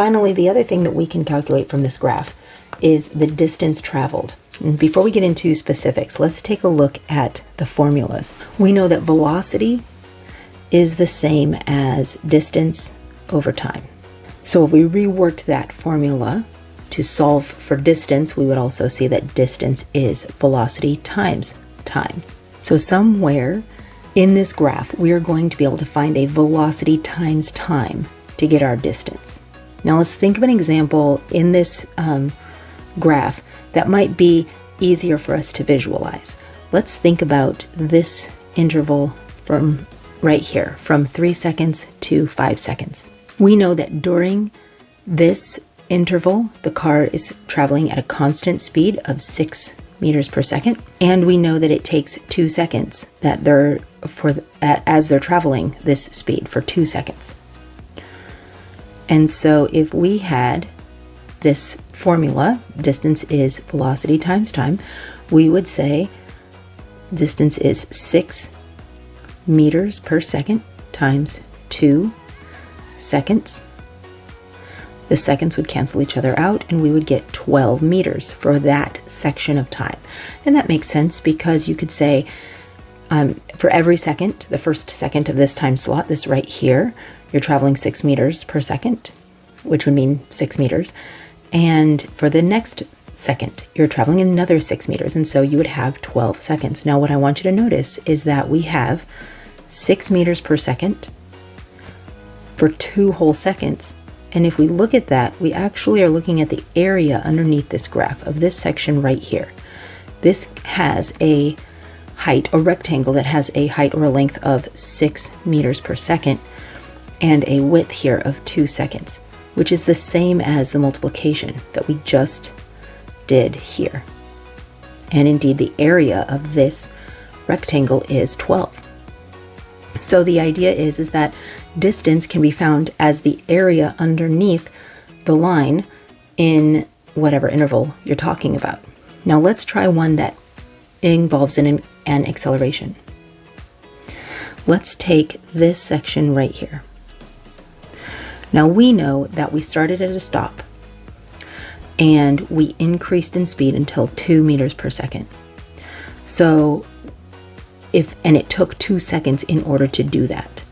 finally, the other thing that we can calculate from this graph is the distance traveled. And before we get into specifics, let's take a look at the formulas. We know that velocity is the same as distance over time. So if we reworked that formula to solve for distance, we would also see that distance is velocity times time. So somewhere in this graph, we are going to be able to find a velocity times time to get our distance. Now let's think of an example in this graph that might be easier for us to visualize. Let's think about this interval from right here, from 3 seconds to 5 seconds. We know that during this interval, the car is traveling at a constant speed of 6 meters per second, and we know that it takes 2 seconds as they're traveling this speed for 2 seconds. And so if we had this formula, distance is velocity times time, we would say distance is 6 meters per second times 2 seconds. The seconds would cancel each other out and we would get 12 meters for that section of time. And that makes sense because you could say for every second, the first second of this time slot, this right here, you're traveling 6 meters per second, which would mean 6 meters. And for the next second, you're traveling another 6 meters. And so you would have 12 seconds. Now, what I want you to notice is that we have 6 meters per second for 2 whole seconds. And if we look at that, we actually are looking at the area underneath this graph of this section right here. This has a height, a rectangle that has a height or a length of 6 meters per second and a width here of 2 seconds, which is the same as the multiplication that we just did here. And indeed, the area of this rectangle is 12. So the idea is that distance can be found as the area underneath the line in whatever interval you're talking about. Now let's try one that involves an acceleration. Let's take this section right here. Now we know that we started at a stop and we increased in speed until 2 meters per second. So and it took 2 seconds in order to do that.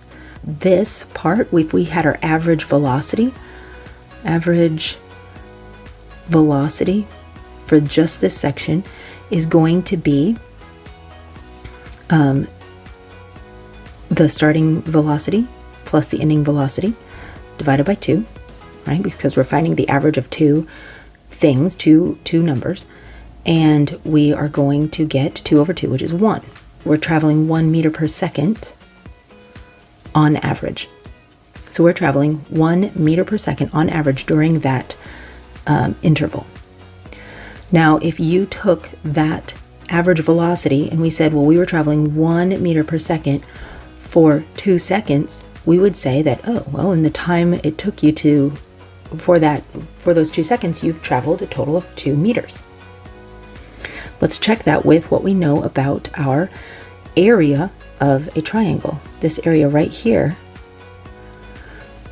This part, if we had our average velocity for just this section is going to be the starting velocity plus the ending velocity divided by 2, right? Because we're finding the average of two things, two numbers, and we are going to get 2 over 2, which is 1. We're traveling 1 meter per second on average. So we're traveling 1 meter per second on average during that interval. Now, if you took that average velocity and we said, well, we were traveling 1 meter per second for 2 seconds, we would say that, oh, well, in the time it took you for those 2 seconds, you've traveled a total of 2 meters. Let's check that with what we know about our area of a triangle. This area right here,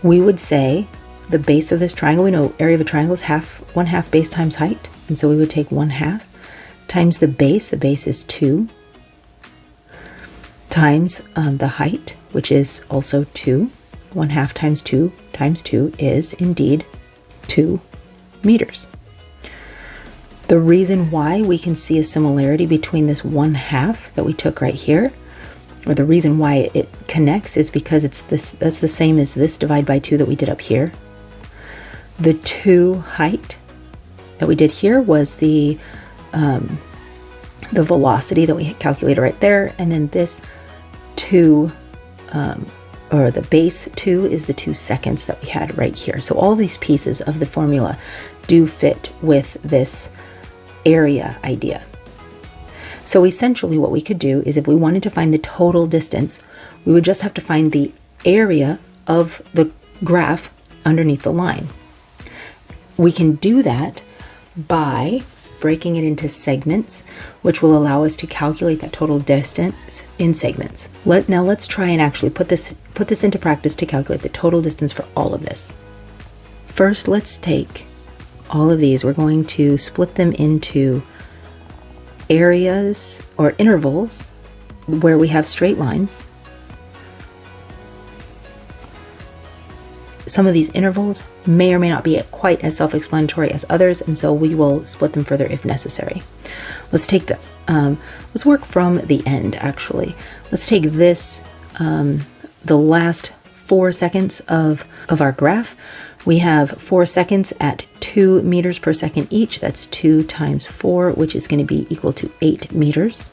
we would say the base of this triangle, we know area of a triangle is 1/2 base times height. And so we would take 1/2 times the base is 2, times the height, which is also 2. 1/2 times 2 times 2 is indeed 2 meters. The reason why we can see a similarity between this 1/2 that we took right here, or the reason why it connects, is because that's the same as this divided by 2 that we did up here. The 2 height that we did here was the velocity that we calculated right there, and then this 2, or the base 2 is the 2 seconds that we had right here. So all these pieces of the formula do fit with this area idea. So essentially what we could do is, if we wanted to find the total distance, we would just have to find the area of the graph underneath the line. We can do that by breaking it into segments, which will allow us to calculate that total distance in segments. Now let's try and actually put this into practice to calculate the total distance for all of this. First, let's take all of these. We're going to split them into areas or intervals where we have straight lines. Some of these intervals may or may not be quite as self-explanatory as others, and so we will split them further if necessary. Let's take the, let's work from the end actually. Let's take this, the last 4 seconds of our graph. We have 4 seconds at 2 meters per second each. That's 2 times 4, which is going to be equal to 8 meters.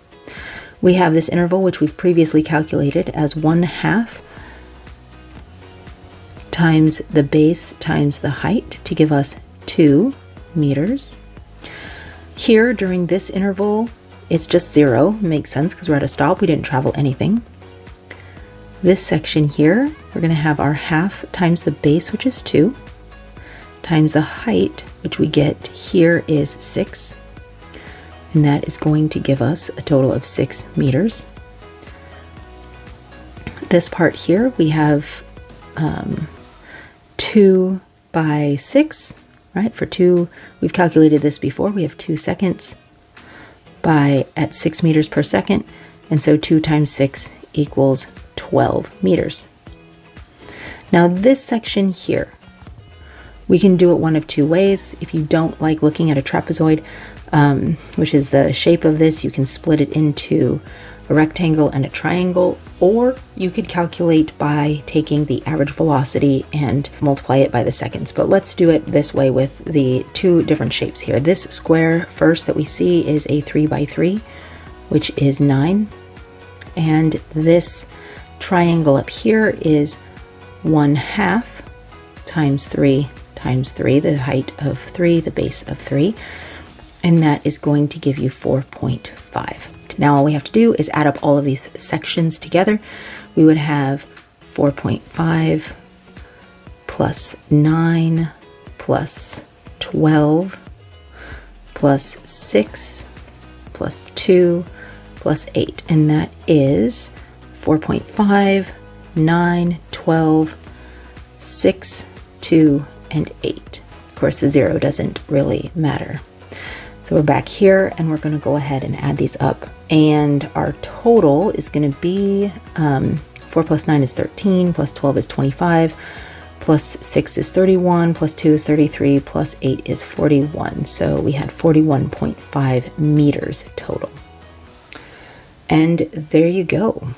We have this interval, which we've previously calculated as 1/2 times the base times the height to give us 2 meters. Here, during this interval, it's just 0. Makes sense because we're at a stop. We didn't travel anything. This section here, we're going to have our 1/2 times the base, which is 2, times the height, which we get here is 6. And that is going to give us a total of 6 meters. This part here, we have 2 by 6, right? For 2, we've calculated this before. We have 2 seconds at 6 meters per second. And so 2 times 6 equals 12 meters. Now this section here, we can do it one of 2 ways. If you don't like looking at a trapezoid, which is the shape of this, you can split it into a rectangle and a triangle, or you could calculate by taking the average velocity and multiply it by the seconds. But let's do it this way with the 2 different shapes here. This square first that we see is a 3 by 3, which is 9. And this triangle up here is 1/2 times 3 times 3, the height of 3, the base of 3, and that is going to give you 4.5. Now all we have to do is add up all of these sections together. We would have 4.5 plus 9 plus 12 plus 6 plus 2 plus 8, and that is 4.5, 9, 12, 6, 2, and 8. Of course, the 0 doesn't really matter. So we're back here, and we're going to go ahead and add these up. And our total is going to be 4 plus 9 is 13, plus 12 is 25, plus 6 is 31, plus 2 is 33, plus 8 is 41. So we had 41.5 meters total. And there you go.